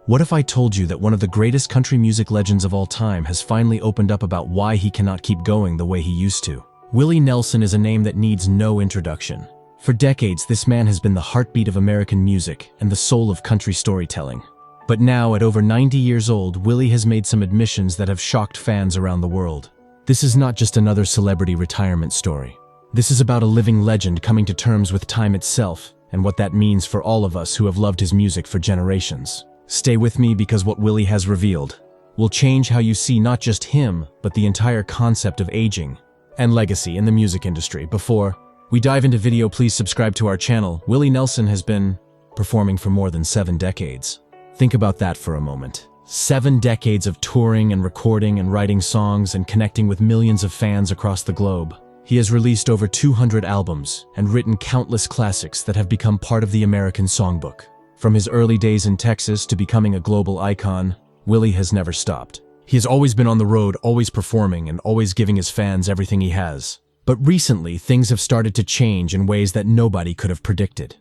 What if I told you that one of the greatest country music legends of all time has finally opened up about why he cannot keep going the way he used to? Willie Nelson is a name that needs no introduction. For decades, this man has been the heartbeat of American music and the soul of country storytelling. But now, at over 90 years old, Willie has made some admissions that have shocked fans around the world. This is not just another celebrity retirement story. This is about a living legend coming to terms with time itself and what that means for all of us who have loved his music for generations. Stay with me, because what Willie has revealed will change how you see not just him, but the entire concept of aging and legacy in the music industry. Before we dive into video, please subscribe to our channel. Willie Nelson has been performing for more than 7 decades. Think about that for a moment. 7 decades of touring and recording and writing songs and connecting with millions of fans across the globe. He has released over 200 albums and written countless classics that have become part of the American songbook. From his early days in Texas to becoming a global icon, Willie has never stopped. He has always been on the road, always performing, and always giving his fans everything he has. But recently, things have started to change in ways that nobody could have predicted.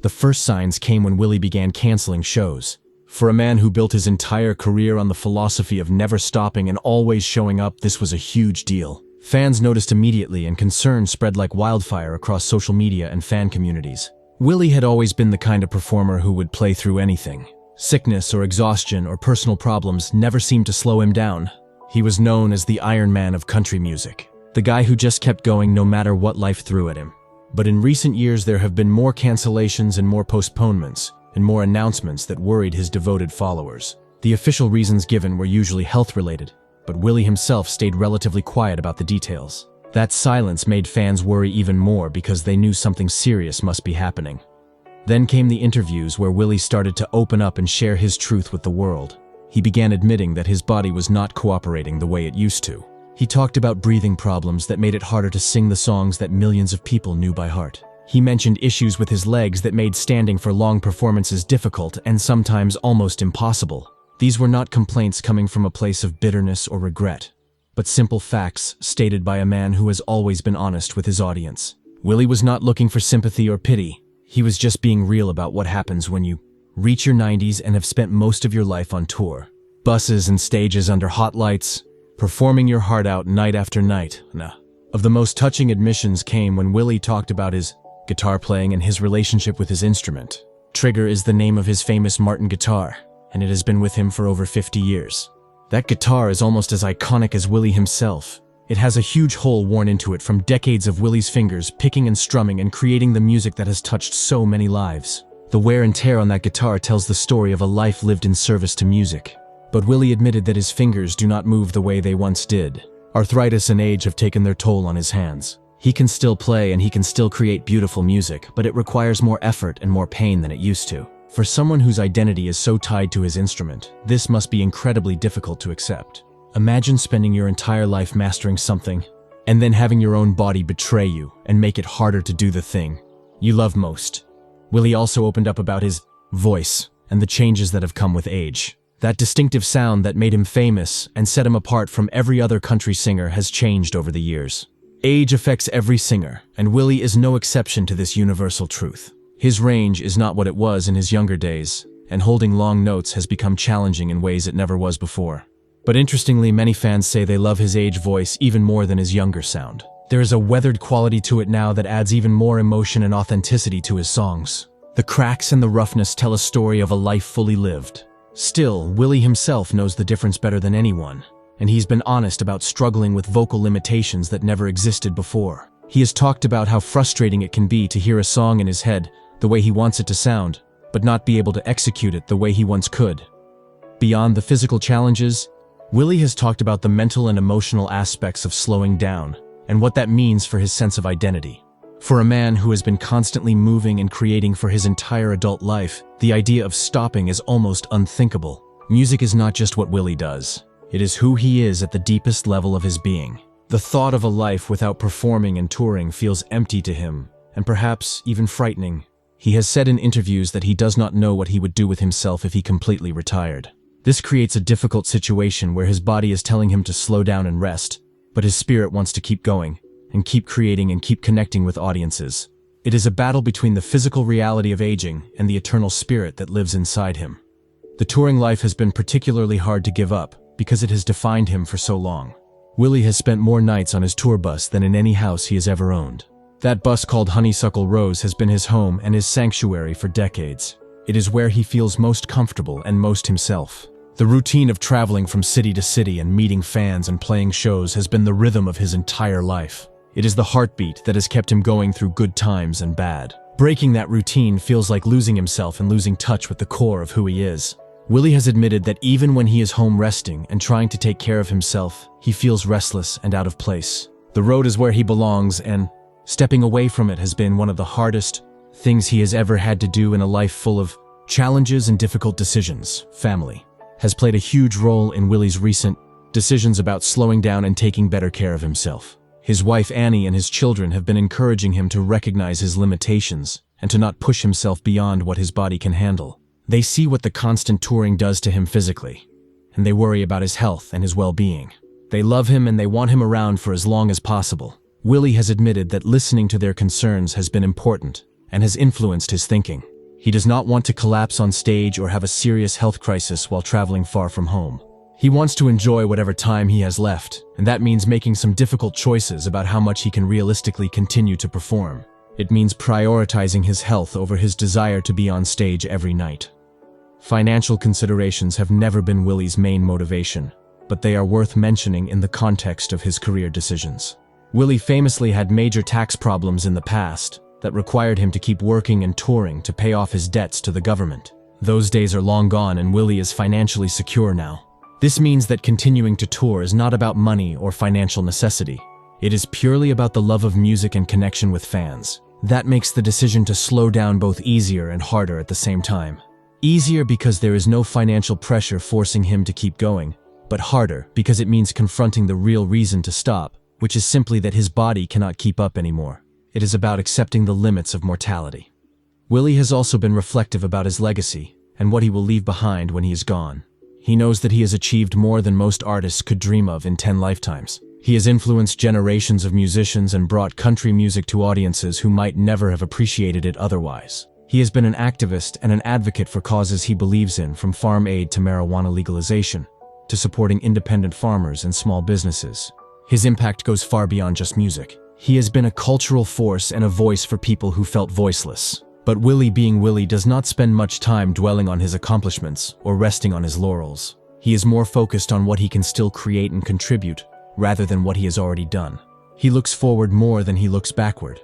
The first signs came when Willie began canceling shows. For a man who built his entire career on the philosophy of never stopping and always showing up, this was a huge deal. Fans noticed immediately, and concern spread like wildfire across social media and fan communities. Willie had always been the kind of performer who would play through anything. Sickness or exhaustion or personal problems never seemed to slow him down. He was known as the Iron Man of country music, the guy who just kept going no matter what life threw at him. But in recent years, there have been more cancellations and more postponements, and more announcements that worried his devoted followers. The official reasons given were usually health-related, but Willie himself stayed relatively quiet about the details. That silence made fans worry even more, because they knew something serious must be happening. Then came the interviews where Willie started to open up and share his truth with the world. He began admitting that his body was not cooperating the way it used to. He talked about breathing problems that made it harder to sing the songs that millions of people knew by heart. He mentioned issues with his legs that made standing for long performances difficult and sometimes almost impossible. These were not complaints coming from a place of bitterness or regret, but simple facts stated by a man who has always been honest with his audience. Willie was not looking for sympathy or pity. He was just being real about what happens when you reach your 90s and have spent most of your life on tour. Buses and stages under hot lights, performing your heart out night after night. Of the most touching admissions came when Willie talked about his guitar playing and his relationship with his instrument. Trigger is the name of his famous Martin guitar, and it has been with him for over 50 years. That guitar is almost as iconic as Willie himself. It has a huge hole worn into it from decades of Willie's fingers picking and strumming and creating the music that has touched so many lives. The wear and tear on that guitar tells the story of a life lived in service to music. But Willie admitted that his fingers do not move the way they once did. Arthritis and age have taken their toll on his hands. He can still play and he can still create beautiful music, but it requires more effort and more pain than it used to. For someone whose identity is so tied to his instrument, this must be incredibly difficult to accept. Imagine spending your entire life mastering something, and then having your own body betray you and make it harder to do the thing you love most. Willie also opened up about his voice and the changes that have come with age. That distinctive sound that made him famous and set him apart from every other country singer has changed over the years. Age affects every singer, and Willie is no exception to this universal truth. His range is not what it was in his younger days, and holding long notes has become challenging in ways it never was before. But interestingly, many fans say they love his age voice even more than his younger sound. There is a weathered quality to it now that adds even more emotion and authenticity to his songs. The cracks and the roughness tell a story of a life fully lived. Still, Willie himself knows the difference better than anyone, and he's been honest about struggling with vocal limitations that never existed before. He has talked about how frustrating it can be to hear a song in his head the way he wants it to sound, but not be able to execute it the way he once could. Beyond the physical challenges, Willie has talked about the mental and emotional aspects of slowing down and what that means for his sense of identity. For a man who has been constantly moving and creating for his entire adult life, the idea of stopping is almost unthinkable. Music is not just what Willie does. It is who he is at the deepest level of his being. The thought of a life without performing and touring feels empty to him, and perhaps even frightening. He has said in interviews that he does not know what he would do with himself if he completely retired. This creates a difficult situation where his body is telling him to slow down and rest, but his spirit wants to keep going, and keep creating and keep connecting with audiences. It is a battle between the physical reality of aging and the eternal spirit that lives inside him. The touring life has been particularly hard to give up because it has defined him for so long. Willie has spent more nights on his tour bus than in any house he has ever owned. That bus called Honeysuckle Rose has been his home and his sanctuary for decades. It is where he feels most comfortable and most himself. The routine of traveling from city to city and meeting fans and playing shows has been the rhythm of his entire life. It is the heartbeat that has kept him going through good times and bad. Breaking that routine feels like losing himself and losing touch with the core of who he is. Willie has admitted that even when he is home resting and trying to take care of himself, he feels restless and out of place. The road is where he belongs, and stepping away from it has been one of the hardest things he has ever had to do in a life full of challenges and difficult decisions. Family has played a huge role in Willie's recent decisions about slowing down and taking better care of himself. His wife Annie and his children have been encouraging him to recognize his limitations and to not push himself beyond what his body can handle. They see what the constant touring does to him physically, and they worry about his health and his well-being. They love him and they want him around for as long as possible. Willie has admitted that listening to their concerns has been important and has influenced his thinking. He does not want to collapse on stage or have a serious health crisis while traveling far from home. He wants to enjoy whatever time he has left, and that means making some difficult choices about how much he can realistically continue to perform. It means prioritizing his health over his desire to be on stage every night. Financial considerations have never been Willie's main motivation, but they are worth mentioning in the context of his career decisions. Willie famously had major tax problems in the past that required him to keep working and touring to pay off his debts to the government. Those days are long gone and Willie is financially secure now. This means that continuing to tour is not about money or financial necessity. It is purely about the love of music and connection with fans. That makes the decision to slow down both easier and harder at the same time. Easier because there is no financial pressure forcing him to keep going, but harder because it means confronting the real reason to stop, which is simply that his body cannot keep up anymore. It is about accepting the limits of mortality. Willie has also been reflective about his legacy and what he will leave behind when he is gone. He knows that he has achieved more than most artists could dream of in 10 lifetimes. He has influenced generations of musicians and brought country music to audiences who might never have appreciated it otherwise. He has been an activist and an advocate for causes he believes in, from farm aid to marijuana legalization, to supporting independent farmers and small businesses. His impact goes far beyond just music. He has been a cultural force and a voice for people who felt voiceless. But Willie, being Willie, does not spend much time dwelling on his accomplishments or resting on his laurels. He is more focused on what he can still create and contribute, rather than what he has already done. He looks forward more than he looks backward.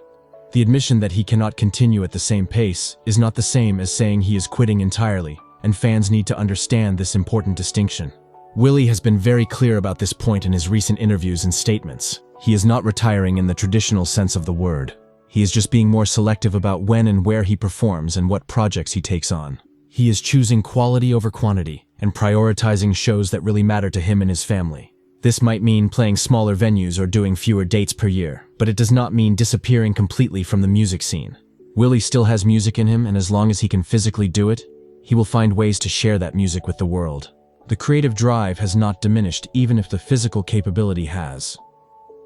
The admission that he cannot continue at the same pace is not the same as saying he is quitting entirely, and fans need to understand this important distinction. Willie has been very clear about this point in his recent interviews and statements. He is not retiring in the traditional sense of the word. He is just being more selective about when and where he performs and what projects he takes on. He is choosing quality over quantity and prioritizing shows that really matter to him and his family. This might mean playing smaller venues or doing fewer dates per year, but it does not mean disappearing completely from the music scene. Willie still has music in him, and as long as he can physically do it, he will find ways to share that music with the world. The creative drive has not diminished, even if the physical capability has.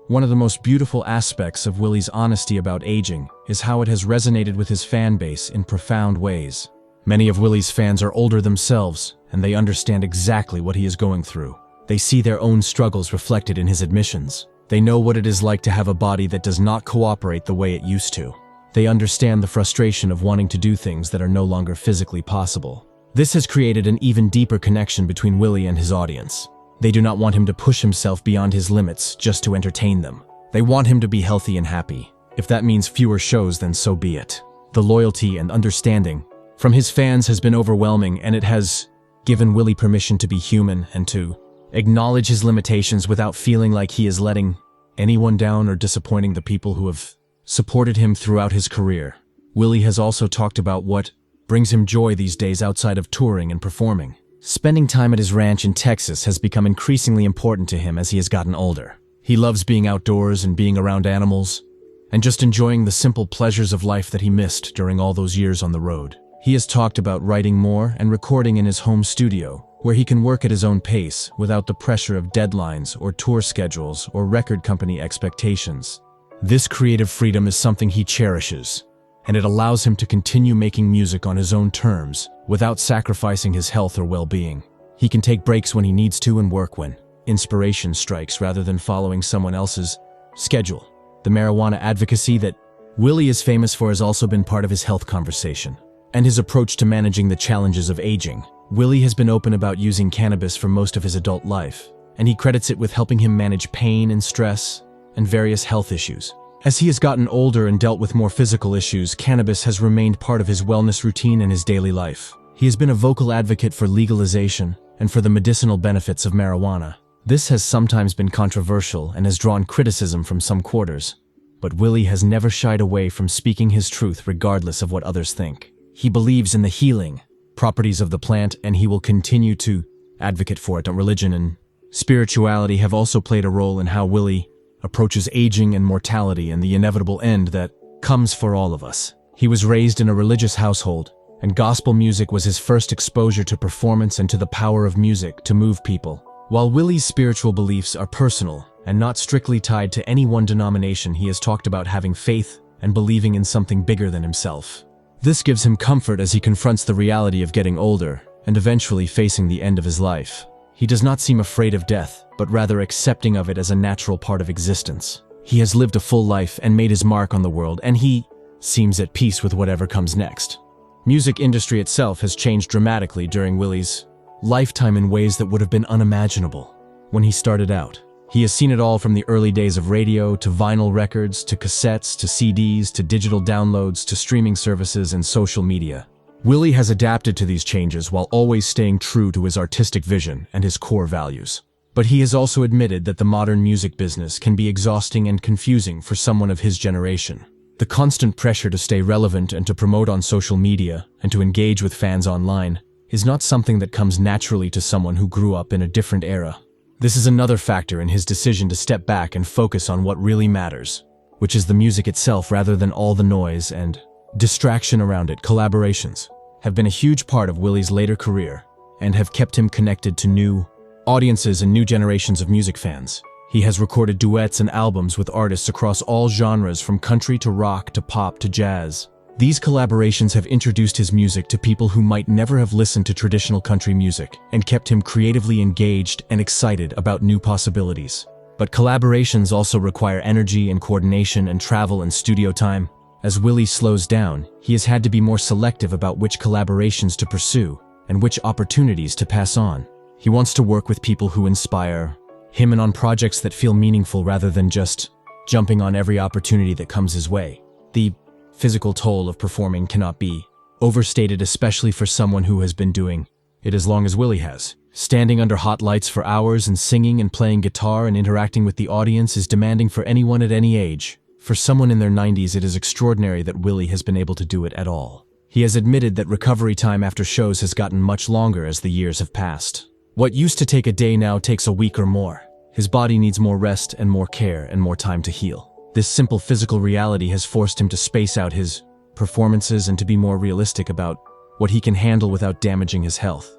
One of the most beautiful aspects of Willie's honesty about aging is how it has resonated with his fan base in profound ways. Many of Willie's fans are older themselves, and they understand exactly what he is going through. They see their own struggles reflected in his admissions. They know what it is like to have a body that does not cooperate the way it used to. They understand the frustration of wanting to do things that are no longer physically possible. This has created an even deeper connection between Willie and his audience. They do not want him to push himself beyond his limits just to entertain them. They want him to be healthy and happy. If that means fewer shows, then so be it. The loyalty and understanding from his fans has been overwhelming, and it has given Willie permission to be human and to acknowledge his limitations without feeling like he is letting anyone down or disappointing the people who have supported him throughout his career. Willie has also talked about what brings him joy these days outside of touring and performing. Spending time at his ranch in Texas has become increasingly important to him as he has gotten older. He loves being outdoors and being around animals, and just enjoying the simple pleasures of life that he missed during all those years on the road. He has talked about writing more and recording in his home studio, where he can work at his own pace without the pressure of deadlines or tour schedules or record company expectations. This creative freedom is something he cherishes, and it allows him to continue making music on his own terms without sacrificing his health or well-being. He can take breaks when he needs to and work when inspiration strikes rather than following someone else's schedule. The marijuana advocacy that Willie is famous for has also been part of his health conversation and his approach to managing the challenges of aging. Willie has been open about using cannabis for most of his adult life, and he credits it with helping him manage pain and stress and various health issues. As he has gotten older and dealt with more physical issues, cannabis has remained part of his wellness routine and his daily life. He has been a vocal advocate for legalization and for the medicinal benefits of marijuana. This has sometimes been controversial and has drawn criticism from some quarters, but Willie has never shied away from speaking his truth regardless of what others think. He believes in the healing properties of the plant, and he will continue to advocate for it. Religion and spirituality have also played a role in how Willie approaches aging and mortality and the inevitable end that comes for all of us. He was raised in a religious household, and gospel music was his first exposure to performance and to the power of music to move people. While Willie's spiritual beliefs are personal and not strictly tied to any one denomination, he has talked about having faith and believing in something bigger than himself. This gives him comfort as he confronts the reality of getting older and eventually facing the end of his life. He does not seem afraid of death, but rather accepting of it as a natural part of existence. He has lived a full life and made his mark on the world, and he seems at peace with whatever comes next. Music industry itself has changed dramatically during Willie's lifetime in ways that would have been unimaginable when he started out. He has seen it all from the early days of radio to vinyl records to cassettes to CDs to digital downloads to streaming services and social media. Willie has adapted to these changes while always staying true to his artistic vision and his core values. But he has also admitted that the modern music business can be exhausting and confusing for someone of his generation. The constant pressure to stay relevant and to promote on social media and to engage with fans online is not something that comes naturally to someone who grew up in a different era. This is another factor in his decision to step back and focus on what really matters, which is the music itself rather than all the noise and distraction around it. Collaborations have been a huge part of Willie's later career and have kept him connected to new audiences and new generations of music fans. He has recorded duets and albums with artists across all genres from country to rock to pop to jazz. These collaborations have introduced his music to people who might never have listened to traditional country music and kept him creatively engaged and excited about new possibilities. But collaborations also require energy and coordination and travel and studio time. As Willie slows down, he has had to be more selective about which collaborations to pursue and which opportunities to pass on. He wants to work with people who inspire him and on projects that feel meaningful rather than just jumping on every opportunity that comes his way. The physical toll of performing cannot be overstated, especially for someone who has been doing it as long as Willie has. Standing under hot lights for hours and singing and playing guitar and interacting with the audience is demanding for anyone at any age. For someone in their 90s, it is extraordinary that Willie has been able to do it at all. He has admitted that recovery time after shows has gotten much longer as the years have passed. What used to take a day now takes a week or more. His body needs more rest and more care and more time to heal. This simple physical reality has forced him to space out his performances and to be more realistic about what he can handle without damaging his health.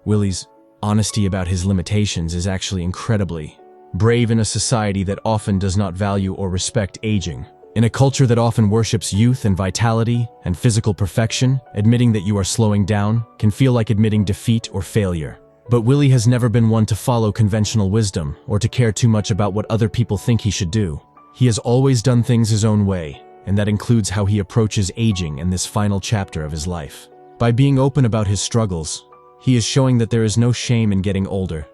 Willie's honesty about his limitations is actually incredibly brave in a society that often does not value or respect aging. In a culture that often worships youth and vitality and physical perfection, admitting that you are slowing down can feel like admitting defeat or failure. But Willie has never been one to follow conventional wisdom or to care too much about what other people think he should do. He has always done things his own way, and that includes how he approaches aging in this final chapter of his life. By being open about his struggles, he is showing that there is no shame in getting older,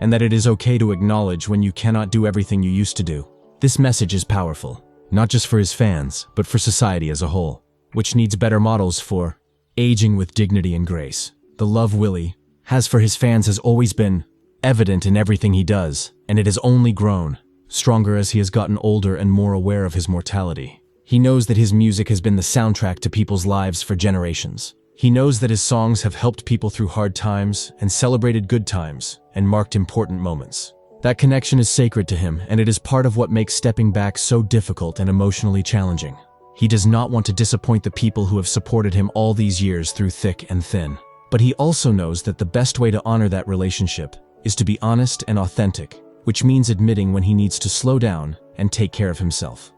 and that it is okay to acknowledge when you cannot do everything you used to do. This message is powerful, not just for his fans, but for society as a whole, which needs better models for aging with dignity and grace. The love Willie has for his fans has always been evident in everything he does, and it has only grown stronger as he has gotten older and more aware of his mortality. He knows that his music has been the soundtrack to people's lives for generations. He knows that his songs have helped people through hard times and celebrated good times and marked important moments. That connection is sacred to him, and it is part of what makes stepping back so difficult and emotionally challenging. He does not want to disappoint the people who have supported him all these years through thick and thin. But he also knows that the best way to honor that relationship is to be honest and authentic, which means admitting when he needs to slow down and take care of himself.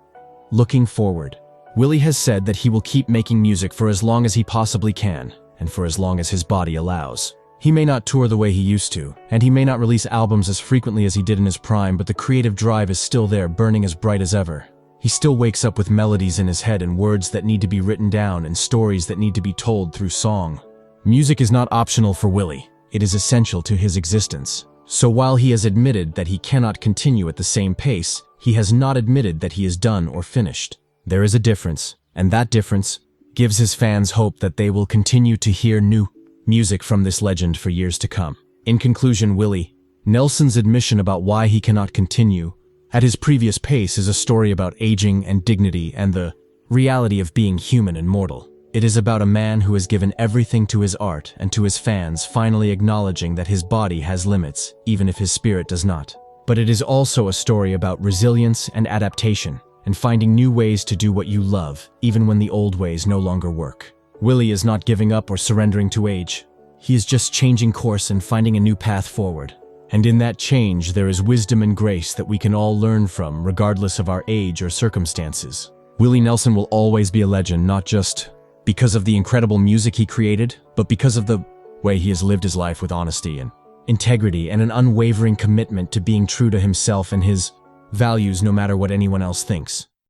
Looking forward, Willie has said that he will keep making music for as long as he possibly can, and for as long as his body allows. He may not tour the way he used to, and he may not release albums as frequently as he did in his prime, but the creative drive is still there, burning as bright as ever. He still wakes up with melodies in his head and words that need to be written down and stories that need to be told through song. Music is not optional for Willie. It is essential to his existence. So while he has admitted that he cannot continue at the same pace, he has not admitted that he is done or finished. There is a difference, and that difference gives his fans hope that they will continue to hear new music from this legend for years to come. In conclusion, Willie Nelson's admission about why he cannot continue at his previous pace is a story about aging and dignity and the reality of being human and mortal. It is about a man who has given everything to his art and to his fans, finally acknowledging that his body has limits, even if his spirit does not. But it is also a story about resilience and adaptation, and finding new ways to do what you love, even when the old ways no longer work. Willie is not giving up or surrendering to age. He is just changing course and finding a new path forward. And in that change, there is wisdom and grace that we can all learn from, regardless of our age or circumstances. Willie Nelson will always be a legend, not just because of the incredible music he created, but because of the way he has lived his life with honesty and integrity and an unwavering commitment to being true to himself and his values no matter what anyone else thinks.